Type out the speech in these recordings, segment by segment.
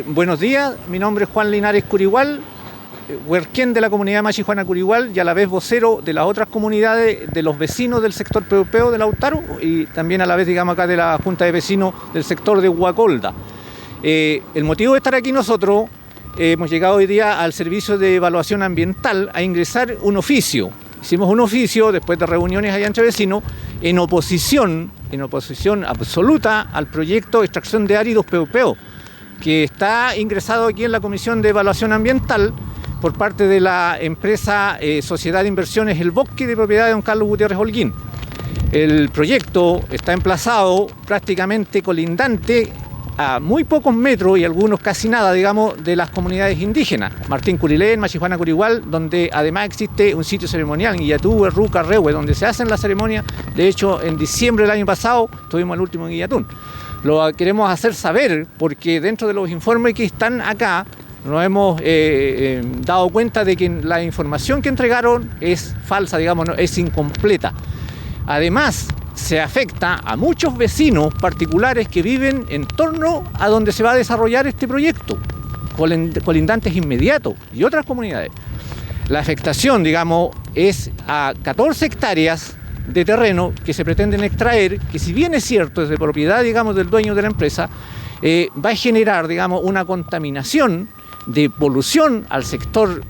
Buenos días, mi nombre es Juan Linares Curigual, huerquén de la comunidad Machijuana Curigual y a la vez vocero de las otras comunidades de los vecinos del sector Peupeo de Lautaro y también a la vez, digamos, acá de la Junta de Vecinos del sector de Huacolda. El motivo de estar aquí nosotros, hemos llegado hoy día al Servicio de Evaluación Ambiental a ingresar un oficio. Hicimos un oficio después de reuniones allá entre vecinos en oposición absoluta al proyecto de extracción de áridos Peupeo, que está ingresado aquí en la Comisión de Evaluación Ambiental por parte de la empresa Sociedad de Inversiones El Bosque, de propiedad de don Carlos Gutiérrez Holguín. El proyecto está emplazado prácticamente colindante a muy pocos metros y algunos casi nada, digamos, de las comunidades indígenas. Martín Curilén, Machijuana Curigual, donde además existe un sitio ceremonial, Guillatú, Erruca, Rehue, donde se hacen las ceremonias. De hecho, en diciembre del año pasado tuvimos el último en Guillatún. Lo queremos hacer saber porque dentro de los informes que están acá nos hemos dado cuenta de que la información que entregaron es falsa, digamos, no, es incompleta. Además, se afecta a muchos vecinos particulares que viven en torno a donde se va a desarrollar este proyecto, colindantes inmediatos y otras comunidades. La afectación, digamos, es a 14 hectáreas de terreno que se pretenden extraer, que si bien es cierto, es de propiedad, digamos, del dueño de la empresa, va a generar, digamos, una contaminación de polución al sector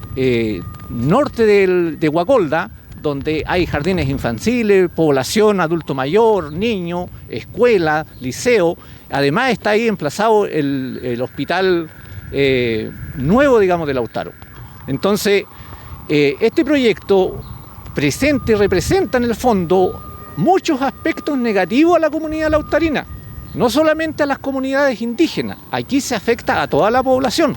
norte de Huacolda, donde hay jardines infantiles, población, adulto mayor, niño, escuela, liceo. Además está ahí emplazado el hospital nuevo, digamos, de Lautaro. Entonces, este proyecto presenta y representa en el fondo muchos aspectos negativos a la comunidad lautarina, no solamente a las comunidades indígenas. Aquí se afecta a toda la población,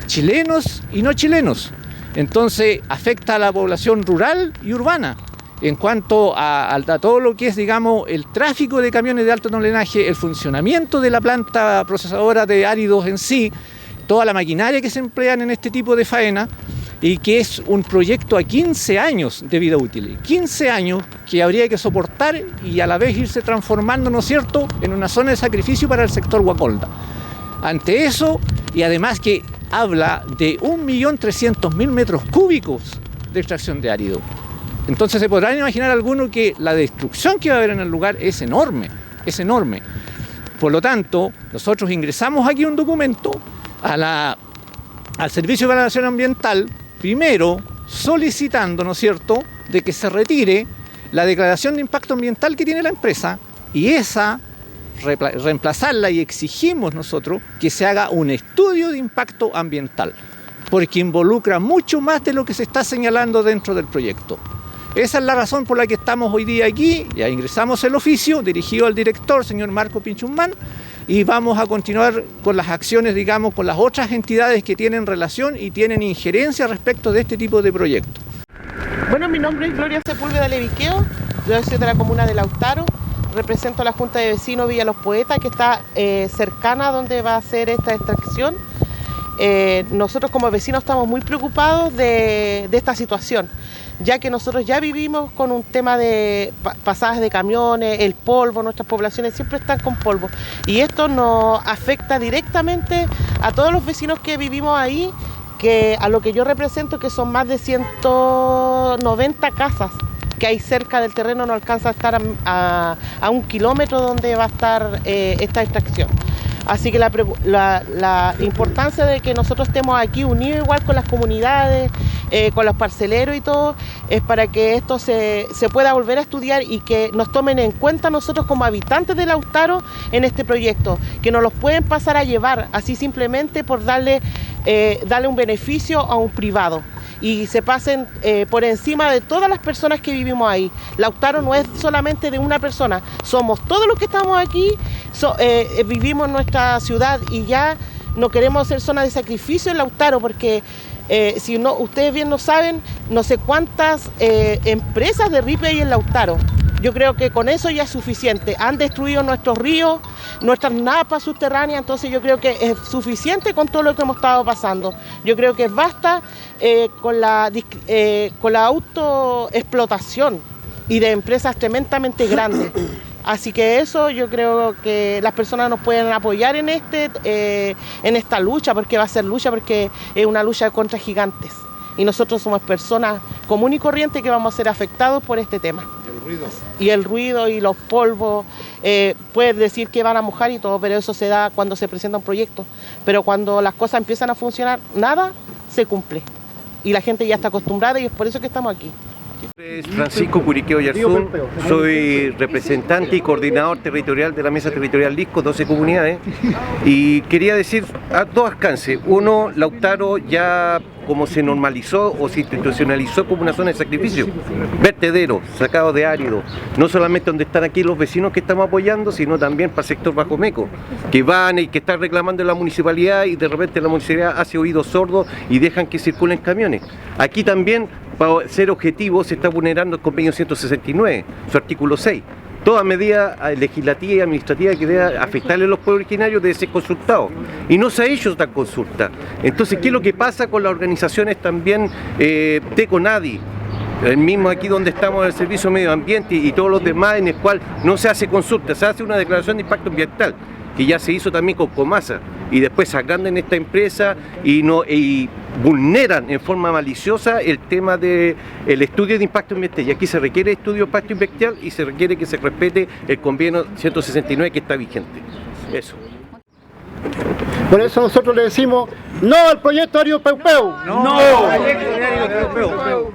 chilenos y no chilenos. Entonces afecta a la población rural y urbana en cuanto a todo lo que es, digamos, el tráfico de camiones de alto tonelaje, el funcionamiento de la planta procesadora de áridos en sí, toda la maquinaria que se emplean en este tipo de faena, y que es un proyecto a 15 años de vida útil, 15 años que habría que soportar y a la vez irse transformando, ¿no es cierto?, en una zona de sacrificio para el sector Huacolda. Ante eso, y además que habla de 1.300.000 metros cúbicos de extracción de árido. Entonces se podrán imaginar algunos que la destrucción que va a haber en el lugar es enorme, es enorme. Por lo tanto, nosotros ingresamos aquí un documento al Servicio de Evaluación Ambiental, primero solicitando, ¿no es cierto?, de que se retire la declaración de impacto ambiental que tiene la empresa y esa reemplazarla, y exigimos nosotros que se haga un estudio de impacto ambiental, porque involucra mucho más de lo que se está señalando dentro del proyecto. Esa es la razón por la que estamos hoy día aquí. Ya ingresamos el oficio dirigido al director, señor Marco Pinchumán, y vamos a continuar con las acciones, digamos, con las otras entidades que tienen relación y tienen injerencia respecto de este tipo de proyectos. Bueno, mi nombre es Gloria Sepúlveda Leviqueo, yo soy de la comuna de Lautaro. Represento a la Junta de Vecinos Villa Los Poetas, que está cercana a donde va a ser esta extracción. Nosotros como vecinos estamos muy preocupados de esta situación, ya que nosotros ya vivimos con un tema de pasadas de camiones, el polvo, nuestras poblaciones siempre están con polvo. Y esto nos afecta directamente a todos los vecinos que vivimos ahí, que a lo que yo represento, que son más de 190 casas que hay cerca del terreno, no alcanza a estar a 1 kilómetro donde va a estar esta extracción. Así que la importancia de que nosotros estemos aquí unidos igual con las comunidades, con los parceleros y todo, es para que esto se pueda volver a estudiar y que nos tomen en cuenta nosotros como habitantes de Lautaro en este proyecto, que no los pueden pasar a llevar así simplemente por darle un beneficio a un privado. Y se pasen por encima de todas las personas que vivimos ahí. Lautaro no es solamente de una persona, somos todos los que estamos aquí, vivimos en nuestra ciudad y ya no queremos ser zona de sacrificio en Lautaro, porque si no, ustedes bien no saben, no sé cuántas empresas de ripe hay en Lautaro. Yo creo que con eso ya es suficiente. Han destruido nuestros ríos, nuestras napas subterráneas, entonces yo creo que es suficiente con todo lo que hemos estado pasando. Yo creo que basta con la autoexplotación y de empresas tremendamente grandes Así que eso yo creo que las personas nos pueden apoyar en esta lucha, porque va a ser lucha, porque es una lucha contra gigantes. Y nosotros somos personas comunes y corrientes que vamos a ser afectados por este tema. Y el ruido y los polvos, puedes decir que van a mojar y todo, pero eso se da cuando se presenta un proyecto. Pero cuando las cosas empiezan a funcionar, nada se cumple. Y la gente ya está acostumbrada y es por eso que estamos aquí. Francisco Curiqueo Yarzún, soy representante y coordinador territorial de la Mesa Territorial Lisco, 12 comunidades, y quería decir a dos alcances. Uno, Lautaro ya como se normalizó o se institucionalizó como una zona de sacrificio, vertedero, sacado de árido, no solamente donde están aquí los vecinos que estamos apoyando, sino también para el sector Bajo Meco, que van y que están reclamando en la municipalidad y de repente la municipalidad hace oídos sordos y dejan que circulen camiones. Aquí también, para ser objetivo, se está vulnerando el convenio 169, su artículo 6. Toda medida legislativa y administrativa que deba afectarle a los pueblos originarios debe ser consultado. Y no se ha hecho esta consulta. Entonces, ¿qué es lo que pasa con las organizaciones también TECONADI? El mismo aquí donde estamos en el Servicio de Medio Ambiente y todos los demás, en el cual no se hace consulta, se hace una declaración de impacto ambiental, que ya se hizo también con Comasa, y después se agrandan esta empresa y vulneran en forma maliciosa el tema del estudio de impacto ambiental. Y aquí se requiere estudio de impacto ambiental y se requiere que se respete el convenio 169 que está vigente. Eso. Por eso nosotros le decimos no al proyecto Ario Peu Peu. No al proyecto de Ario Peu Peu.